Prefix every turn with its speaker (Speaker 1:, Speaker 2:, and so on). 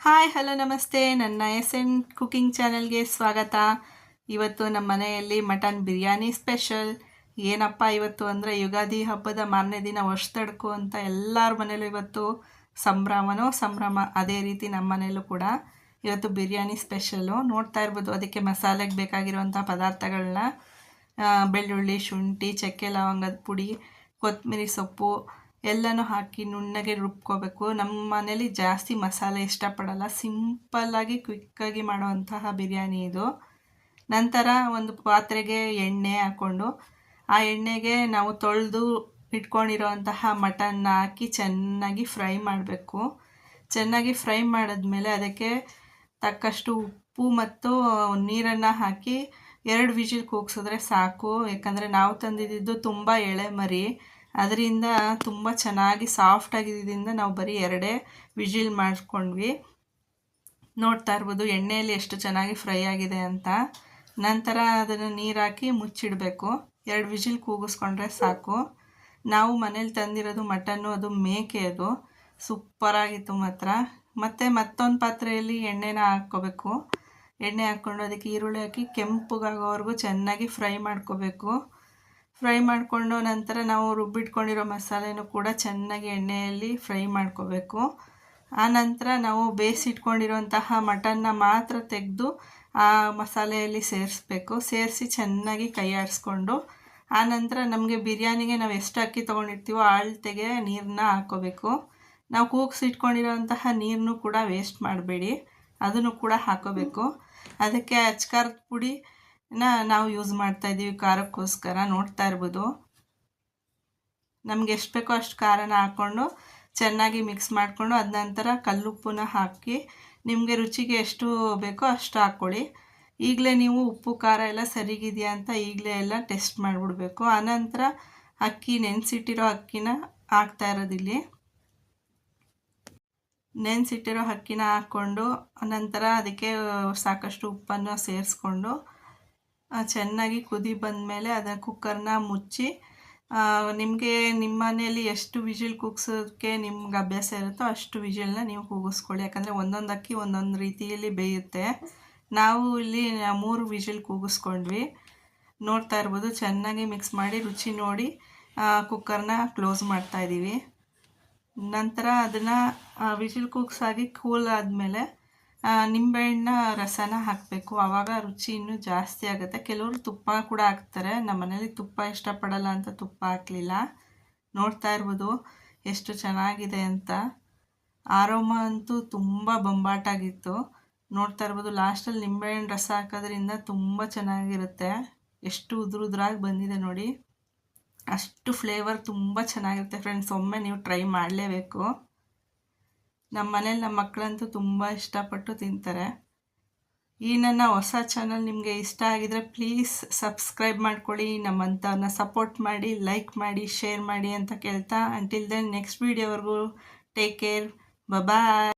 Speaker 1: Hi hello ನಮಸ್ತೆ. ನನ್ನ N cooking ಚಾನಲ್ಗೆ ಸ್ವಾಗತ. ಇವತ್ತು ನಮ್ಮ ಮನೆಯಲ್ಲಿ ಮಟನ್ ಬಿರಿಯಾನಿ ಸ್ಪೆಷಲ್. ಏನಪ್ಪ ಇವತ್ತು ಅಂದರೆ ಯುಗಾದಿ ಹಬ್ಬದ ಮಾರನೇ ದಿನ ವರ್ಷದಡ್ಕು ಅಂತ ಎಲ್ಲರ ಮನೇಲೂ ಇವತ್ತು ಸಂಭ್ರಮ. ಅದೇ ರೀತಿ ನಮ್ಮ ಮನೇಲೂ ಕೂಡ ಇವತ್ತು ಬಿರಿಯಾನಿ ಸ್ಪೆಷಲು. ನೋಡ್ತಾ ಇರ್ಬೋದು, ಅದಕ್ಕೆ ಮಸಾಲೆಗೆ ಬೇಕಾಗಿರುವಂಥ ಪದಾರ್ಥಗಳನ್ನ ಬೆಳ್ಳುಳ್ಳಿ, ಶುಂಠಿ, ಚಕ್ಕೆ ಲವಂಗದ ಪುಡಿ, ಕೊತ್ತಂಬರಿ ಸೊಪ್ಪು ಎಲ್ಲನೂ ಹಾಕಿ ನುಣ್ಣಗೆ ರುಬ್ಕೋಬೇಕು. ನಮ್ಮ ಮನೇಲಿ ಜಾಸ್ತಿ ಮಸಾಲೆ ಇಷ್ಟಪಡಲ್ಲ, ಸಿಂಪಲ್ಲಾಗಿ ಕ್ವಿಕ್ಕಾಗಿ ಮಾಡೋವಂತಹ ಬಿರಿಯಾನಿ ಇದು. ನಂತರ ಒಂದು ಪಾತ್ರೆಗೆ ಎಣ್ಣೆ ಹಾಕ್ಕೊಂಡು ಆ ಎಣ್ಣೆಗೆ ನಾವು ತೊಳೆದು ಇಟ್ಕೊಂಡಿರೋವಂತಹ ಮಟನ್ನ ಹಾಕಿ ಚೆನ್ನಾಗಿ ಫ್ರೈ ಮಾಡಬೇಕು. ಚೆನ್ನಾಗಿ ಫ್ರೈ ಮಾಡಿದ್ಮೇಲೆ ಅದಕ್ಕೆ ತಕ್ಕಷ್ಟು ಉಪ್ಪು ಮತ್ತು ನೀರನ್ನು ಹಾಕಿ 2 ವಿಜಿಲ್ ಕೂಗಿಸಿದ್ರೆ ಸಾಕು. ಯಾಕಂದರೆ ನಾವು ತಂದಿದ್ದು ತುಂಬ ಎಳೆ ಮರಿ, ಅದರಿಂದ ತುಂಬ ಚೆನ್ನಾಗಿ ಸಾಫ್ಟಾಗಿದ್ದರಿಂದ ನಾವು ಬರೀ 2 ವಿಜಿಲ್ ಮಾಡಿಕೊಂಡ್ವಿ. ನೋಡ್ತಾ ಇರ್ಬೋದು ಎಣ್ಣೆಯಲ್ಲಿ ಎಷ್ಟು ಚೆನ್ನಾಗಿ ಫ್ರೈ ಆಗಿದೆ ಅಂತ. ನಂತರ ಅದನ್ನು ನೀರು ಹಾಕಿ ಮುಚ್ಚಿಡಬೇಕು. 2 ವಿಜಿಲ್ ಕೂಗಿಸ್ಕೊಂಡ್ರೆ ಸಾಕು. ನಾವು ಮನೇಲಿ ತಂದಿರೋದು ಮಟನ್ನು, ಅದು ಮೇಕೆ, ಅದು ಸೂಪರಾಗಿತ್ತು ಮಾತ್ರ. ಮತ್ತೊಂದು ಪಾತ್ರೆಯಲ್ಲಿ ಎಣ್ಣೆನ ಹಾಕ್ಕೋಬೇಕು. ಎಣ್ಣೆ ಹಾಕ್ಕೊಂಡು ಅದಕ್ಕೆ ಈರುಳ್ಳಿ ಹಾಕಿ ಕೆಂಪುಗಾಗೋವರೆಗೂ ಚೆನ್ನಾಗಿ ಫ್ರೈ ಮಾಡ್ಕೋಬೇಕು. ಫ್ರೈ ಮಾಡಿಕೊಂಡು ನಂತರ ನಾವು ರುಬ್ಬಿಟ್ಕೊಂಡಿರೋ ಮಸಾಲೆನೂ ಕೂಡ ಚೆನ್ನಾಗಿ ಎಣ್ಣೆಯಲ್ಲಿ ಫ್ರೈ ಮಾಡ್ಕೋಬೇಕು. ಆ ನಂತರ ನಾವು ಬೇಯಿಸಿಟ್ಕೊಂಡಿರೋಂತಹ ಮಟನ್ನ ಮಾತ್ರ ತೆಗೆದು ಆ ಮಸಾಲೆಯಲ್ಲಿ ಸೇರಿಸ್ಬೇಕು. ಸೇರಿಸಿ ಚೆನ್ನಾಗಿ ಕೈ ಆಡಿಸ್ಕೊಂಡು ಆ ನಂತರ ನಮಗೆ ಬಿರಿಯಾನಿಗೆ ನಾವು ಎಷ್ಟು ಅಕ್ಕಿ ತೊಗೊಂಡಿರ್ತೀವೋ ಅಳತೆಗೆ ನೀರನ್ನ ಹಾಕ್ಕೋಬೇಕು. ನಾವು ಕೂಗಿಸಿಟ್ಕೊಂಡಿರೋಂತಹ ನೀರನ್ನು ಕೂಡ ವೇಸ್ಟ್ ಮಾಡಬೇಡಿ, ಅದನ್ನು ಕೂಡ ಹಾಕೋಬೇಕು. ಅದಕ್ಕೆ ಅಚ್ಕಾರದ ಪುಡಿ ನಾವು ಯೂಸ್ ಮಾಡ್ತಾಯಿದ್ದೀವಿ ಖಾರಕ್ಕೋಸ್ಕರ. ನೋಡ್ತಾ ಇರ್ಬೋದು, ನಮ್ಗೆ ಎಷ್ಟು ಬೇಕೋ ಅಷ್ಟು ಖಾರನ ಹಾಕ್ಕೊಂಡು ಚೆನ್ನಾಗಿ ಮಿಕ್ಸ್ ಮಾಡಿಕೊಂಡು ಅದ ನಂತರ ಕಲ್ಲುಪ್ಪನ್ನ ಹಾಕಿ ನಿಮಗೆ ರುಚಿಗೆ ಎಷ್ಟು ಬೇಕೋ ಅಷ್ಟು ಹಾಕ್ಕೊಳ್ಳಿ. ಈಗಲೇ ನೀವು ಉಪ್ಪು ಖಾರ ಎಲ್ಲ ಸರಿಗಿದೆಯಾ ಅಂತ ಈಗಲೇ ಎಲ್ಲ ಟೆಸ್ಟ್ ಮಾಡಿಬಿಡ್ಬೇಕು. ಆನಂತರ ನೆನೆಸಿಟ್ಟಿರೋ ಅಕ್ಕಿನ ಹಾಕ್ತಾ ಇರೋದಿಲ್ಲಿ. ನೆನೆಸಿಟ್ಟಿರೋ ಅಕ್ಕಿನ ಹಾಕ್ಕೊಂಡು ನಂತರ ಅದಕ್ಕೆ ಸಾಕಷ್ಟು ಉಪ್ಪನ್ನು ಸೇರಿಸ್ಕೊಂಡು ಚೆನ್ನಾಗಿ ಕುದಿ ಬಂದಮೇಲೆ ಅದರ ಕುಕ್ಕರ್ನ ಮುಚ್ಚಿ ನಿಮಗೆ ನಿಮ್ಮ ಮನೆಯಲ್ಲಿ ಎಷ್ಟು ವಿಜಿಲ್ ಕೂಗ್ಸೋಕ್ಕೆ ನಿಮ್ಗೆ ಅಭ್ಯಾಸ ಇರುತ್ತೋ ಅಷ್ಟು ವಿಜಿಲ್ನ ನೀವು ಕೂಗಿಸ್ಕೊಳ್ಳಿ. ಯಾಕಂದರೆ ಒಂದೊಂದು ಅಕ್ಕಿ ಒಂದೊಂದು ರೀತಿಯಲ್ಲಿ ಬೇಯುತ್ತೆ. ನಾವು ಇಲ್ಲಿ 3 ವಿಜಿಲ್ ಕೂಗಿಸ್ಕೊಂಡ್ವಿ. ನೋಡ್ತಾ ಇರ್ಬೋದು, ಚೆನ್ನಾಗಿ ಮಿಕ್ಸ್ ಮಾಡಿ ರುಚಿ ನೋಡಿ ಕುಕ್ಕರ್ನ ಕ್ಲೋಸ್ ಮಾಡ್ತಾಯಿದ್ದೀವಿ. ನಂತರ ಅದನ್ನು ವಿಜಿಲ್ ಕೂಗ್ಸಾಗಿ ಕೂಲ್ ಆದಮೇಲೆ ನಿಂಬೆಹಣ್ಣ ರಸನ ಹಾಕಬೇಕು. ಆವಾಗ ರುಚಿ ಇನ್ನೂ ಜಾಸ್ತಿ ಆಗುತ್ತೆ. ಕೆಲವರು ತುಪ್ಪ ಕೂಡ ಹಾಕ್ತಾರೆ. ನಮ್ಮ ಮನೇಲಿ ತುಪ್ಪ ಇಷ್ಟಪಡಲ್ಲ ಅಂತ ತುಪ್ಪ ಹಾಕಲಿಲ್ಲ. ನೋಡ್ತಾ ಇರ್ಬೋದು ಎಷ್ಟು ಚೆನ್ನಾಗಿದೆ ಅಂತ. ಆರೋಮ ಅಂತೂ ತುಂಬ ಬೊಂಬಾಟಾಗಿತ್ತು. ನೋಡ್ತಾ ಇರ್ಬೋದು, ಲಾಸ್ಟಲ್ಲಿ ನಿಂಬೆಹಣ್ಣು ರಸ ಹಾಕೋದ್ರಿಂದ ತುಂಬ ಚೆನ್ನಾಗಿರುತ್ತೆ. ಎಷ್ಟು ಉದುರಾಗಿ ಬಂದಿದೆ ನೋಡಿ. ಅಷ್ಟು ಫ್ಲೇವರ್ ತುಂಬ ಚೆನ್ನಾಗಿರುತ್ತೆ ಫ್ರೆಂಡ್ಸ್. ಒಮ್ಮೆ ನೀವು ಟ್ರೈ ಮಾಡಲೇಬೇಕು. ನಮ್ಮ ಮನೇಲಿ ನಮ್ಮ ಮಕ್ಕಳಂತೂ ತುಂಬ ಇಷ್ಟಪಟ್ಟು ತಿಂತಾರೆ. ಈ ನನ್ನ ಹೊಸ ಚಾನಲ್ ನಿಮಗೆ ಇಷ್ಟ ಆಗಿದರೆ ಪ್ಲೀಸ್ ಸಬ್ಸ್ಕ್ರೈಬ್ ಮಾಡ್ಕೊಳ್ಳಿ. ನಮ್ಮಂಥವ್ರನ್ನ ಸಪೋರ್ಟ್ ಮಾಡಿ, ಲೈಕ್ ಮಾಡಿ, ಶೇರ್ ಮಾಡಿ ಅಂತ ಕೇಳ್ತಾ, ಅಂಟಿಲ್ ದೆನ್ ನೆಕ್ಸ್ಟ್ ವೀಡಿಯೋವರೆಗೂ ಟೇಕ್ ಕೇರ್, ಬಾಯ್.